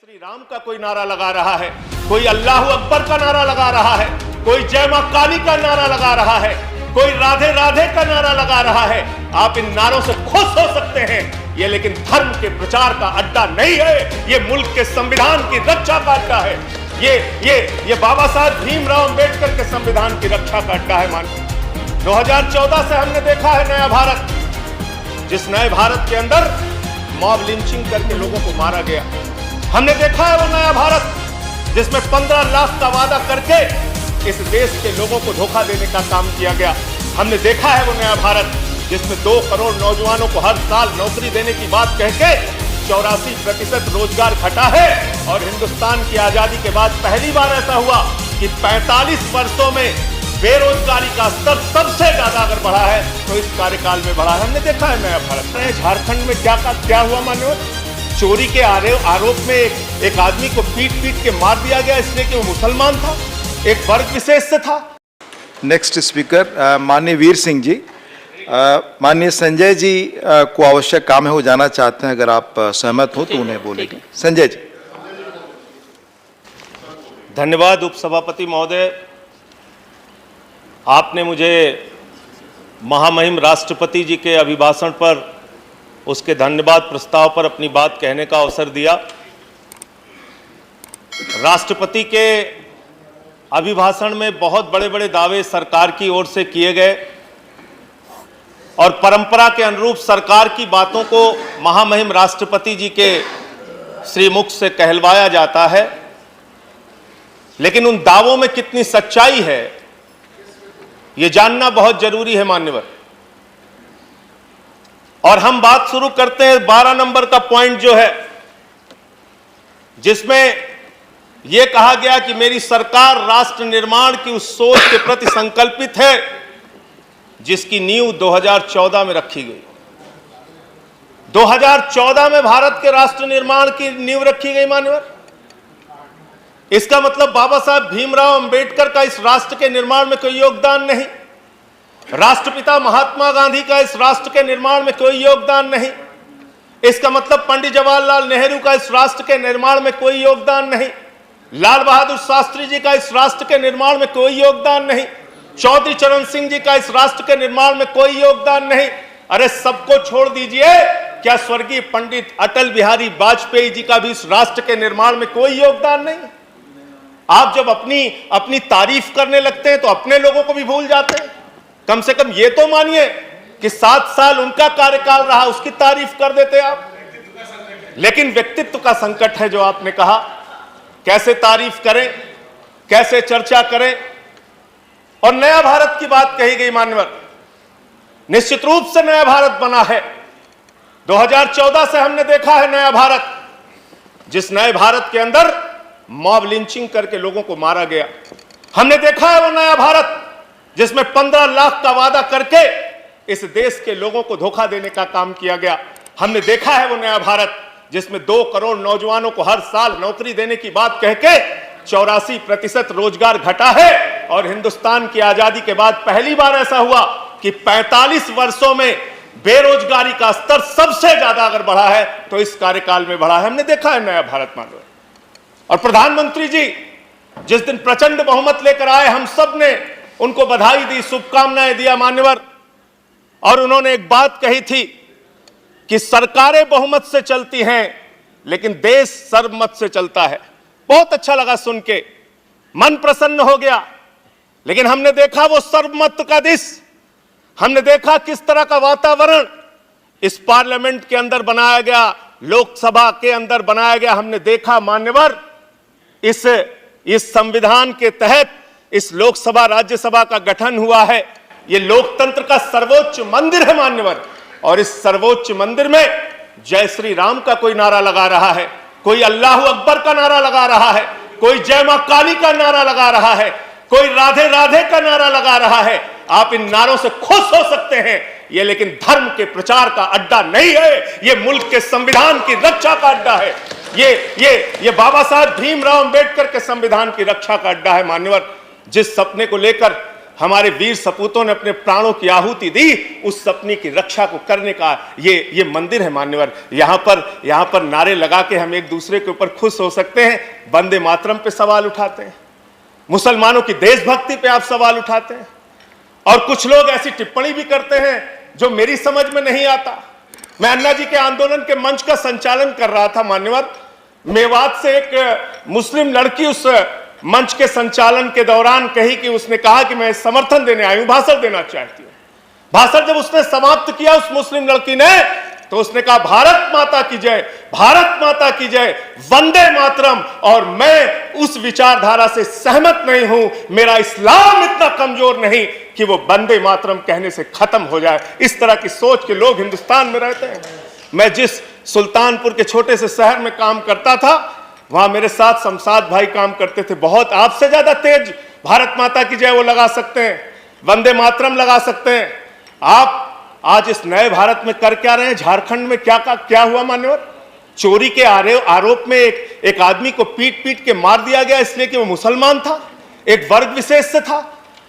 श्री राम का कोई नारा लगा रहा है, कोई अल्लाह अकबर का नारा लगा रहा है, कोई जय मां काली का नारा लगा रहा है, कोई राधे राधे का नारा लगा रहा है। आप इन नारों से खुश हो सकते हैं, ये लेकिन धर्म के प्रचार का अड्डा नहीं है, ये मुल्क के संविधान की रक्षा का अड्डा है। ये बाबा साहब भीमराव अंबेडकर के संविधान की रक्षा का अड्डा है। मान 2014 से हमने देखा है नया भारत, जिस नए भारत के अंदर मॉब लिंचिंग करके लोगों को मारा गया। हमने देखा है वो नया भारत जिसमें 15 लाख का वादा करके इस देश के लोगों को धोखा देने का काम किया गया। हमने देखा है वो नया भारत जिसमें 2 करोड़ नौजवानों को हर साल नौकरी देने की बात कह के 84% रोजगार घटा है। और हिंदुस्तान की आजादी के बाद पहली बार ऐसा हुआ कि 45 वर्षों में बेरोजगारी का स्तर सबसे ज्यादा अगर बढ़ा है तो इस कार्यकाल में बढ़ा है। हमने देखा है नया भारत। झारखंड में क्या हुआ मान्यवर? चोरी के आरोप में एक आदमी को पीट के मार दिया गया इसलिए कि वो मुसलमान था, एक वर्ग विशेष से था। नेक्स्ट स्पीकर माननीय वीर सिंह जी। माननीय संजय जी को आवश्यक काम है, वो जाना चाहते हैं, अगर आप सहमत हो तो उन्हें बोलेंगे। संजय जी। धन्यवाद उपसभापति महोदय, आपने मुझे महामहिम राष्ट्रपति जी के अभिभाषण पर, उसके धन्यवाद प्रस्ताव पर अपनी बात कहने का अवसर दिया। राष्ट्रपति के अभिभाषण में बहुत बड़े बड़े दावे सरकार की ओर से किए गए और परंपरा के अनुरूप सरकार की बातों को महामहिम राष्ट्रपति जी के श्रीमुख से कहलवाया जाता है, लेकिन उन दावों में कितनी सच्चाई है ये जानना बहुत जरूरी है मान्यवर। और हम बात शुरू करते हैं 12 नंबर का पॉइंट जो है, जिसमें यह कहा गया कि मेरी सरकार राष्ट्र निर्माण की उस सोच के प्रति संकल्पित है जिसकी नींव 2014 में रखी गई। 2014 में भारत के राष्ट्र निर्माण की नींव रखी गई मान्यवर। इसका मतलब बाबा साहब भीमराव अंबेडकर का इस राष्ट्र के निर्माण में कोई योगदान नहीं, राष्ट्रपिता महात्मा गांधी का इस राष्ट्र के निर्माण में कोई योगदान नहीं। इसका मतलब पंडित जवाहरलाल नेहरू का इस राष्ट्र के निर्माण में कोई योगदान नहीं, लाल बहादुर शास्त्री जी का इस राष्ट्र के निर्माण में कोई योगदान नहीं, चौधरी चरण सिंह जी का इस राष्ट्र के निर्माण में कोई योगदान नहीं। अरे सबको छोड़ दीजिए, क्या स्वर्गीय पंडित अटल बिहारी वाजपेयी जी का भी इस राष्ट्र के निर्माण में कोई योगदान नहीं? आप जब अपनी तारीफ करने लगते हैं तो अपने लोगों को भी भूल जाते हैं। कम से कम ये तो मानिए कि 7 साल उनका कार्यकाल रहा, उसकी तारीफ कर देते आप। लेकिन व्यक्तित्व का संकट है जो आपने कहा, कैसे तारीफ करें, कैसे चर्चा करें। और नया भारत की बात कही गई मान्यवर, निश्चित रूप से नया भारत बना है। 2014 से हमने देखा है नया भारत, जिस नए भारत के अंदर मॉब लिंचिंग करके लोगों को मारा गया। हमने देखा है वो नया भारत जिसमें 15 लाख का वादा करके इस देश के लोगों को धोखा देने का काम किया गया। हमने देखा है वो नया भारत जिसमें 2 करोड़ नौजवानों को हर साल नौकरी देने की बात कह के 84% रोजगार घटा है। और हिंदुस्तान की आजादी के बाद पहली बार ऐसा हुआ कि 45 वर्षों में बेरोजगारी का स्तर सबसे ज्यादा अगर बढ़ा है तो इस कार्यकाल में बढ़ा है। हमने देखा है नया भारत मानव। और प्रधानमंत्री जी जिस दिन प्रचंड बहुमत लेकर आए, हम सब ने उनको बधाई दी, शुभकामनाएं दिया मान्यवर। और उन्होंने एक बात कही थी कि सरकारें बहुमत से चलती हैं लेकिन देश सर्वमत से चलता है। बहुत अच्छा लगा सुन के, मन प्रसन्न हो गया। लेकिन हमने देखा वो सर्वमत का देश, हमने देखा किस तरह का वातावरण इस पार्लियामेंट के अंदर बनाया गया, लोकसभा के अंदर बनाया गया। हमने देखा मान्यवर, इस संविधान के तहत इस लोकसभा राज्यसभा का गठन हुआ है। यह लोकतंत्र का सर्वोच्च मंदिर है मान्यवर। और इस सर्वोच्च मंदिर में जय श्री राम का कोई नारा लगा रहा है, कोई अल्लाह अकबर का नारा लगा रहा है, कोई जय मां काली का नारा लगा रहा है, कोई राधे राधे का नारा लगा रहा है। आप इन नारों से खुश हो सकते हैं, ये लेकिन धर्म के प्रचार का अड्डा नहीं है, ये मुल्क के संविधान की रक्षा का अड्डा है। ये बाबा साहब भीमराव अंबेडकर के संविधान की रक्षा का अड्डा है मान्यवर। जिस सपने को लेकर हमारे वीर सपूतों ने अपने प्राणों की आहुति दी, उस सपने की रक्षा को करने का ये मंदिर है मान्यवर। यहाँ पर नारे लगा के हम एक दूसरे के ऊपर खुश हो सकते हैं, वंदे मातरम पे सवाल उठाते हैं, मुसलमानों की देशभक्ति पे आप सवाल उठाते हैं, और कुछ लोग ऐसी टिप्पणी भी करते हैं जो मेरी समझ में नहीं आता। मैं अन्ना जी के आंदोलन के मंच का संचालन कर रहा था मान्यवर, मेवात से एक मुस्लिम लड़की उस मंच के संचालन के दौरान कही कि उसने कहा कि मैं समर्थन देने आई हूं, भाषण देना चाहती हूं। भाषण जब उसने समाप्त किया उस मुस्लिम लड़की ने, तो उसने कहा भारत माता की जय, भारत माता की जय, वंदे मातरम। और मैं उस विचारधारा से सहमत नहीं हूं, मेरा इस्लाम इतना कमजोर नहीं कि वो वंदे मातरम कहने से खत्म हो जाए। इस तरह की सोच के लोग हिंदुस्तान में रहते हैं। मैं जिस सुल्तानपुर के छोटे से शहर में काम करता था, वहां मेरे साथ शमशाद भाई काम करते थे, बहुत आपसे ज्यादा तेज भारत माता की जय वो लगा सकते हैं, वंदे मातरम लगा सकते हैं। आप आज इस नए भारत में कर क्या रहे हैं? झारखंड में क्या हुआ मान्यवर? चोरी के आरोप में एक आदमी को पीट के मार दिया गया इसलिए कि वो मुसलमान था, एक वर्ग विशेष से था।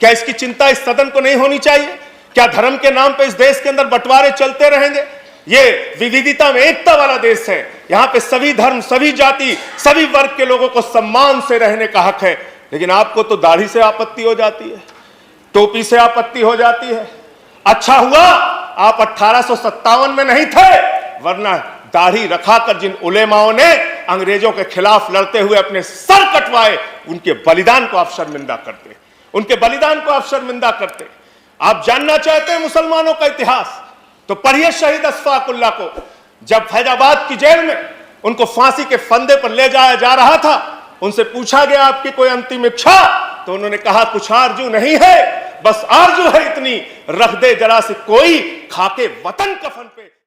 क्या इसकी चिंता इस सदन को नहीं होनी चाहिए? क्या धर्म के नाम पे इस देश के अंदर बंटवारे चलते रहेंगे? ये विविधता में एकता वाला देश है, यहाँ पे सभी धर्म, सभी जाति, सभी वर्ग के लोगों को सम्मान से रहने का हक है। लेकिन आपको तो दाढ़ी से आपत्ति हो जाती है, टोपी से आपत्ति हो जाती है। अच्छा हुआ आप 1857 में नहीं थे, वरना दाढ़ी रखाकर जिन उलेमाओं ने अंग्रेजों के खिलाफ लड़ते हुए अपने सर कटवाए, उनके बलिदान को आप शर्मिंदा करते, उनके बलिदान को आप शर्मिंदा करते। आप जानना चाहते हैं मुसलमानों का इतिहास, तो पढ़िए शहीद अशफाकुल्लाह को। जब फैजाबाद की जेल में उनको फांसी के फंदे पर ले जाया जा रहा था, उनसे पूछा गया आपकी कोई अंतिम इच्छा, तो उन्होंने कहा कुछ आरजू नहीं है, बस आरजू है इतनी, रख दे जरा से कोई खाके वतन कफन पे।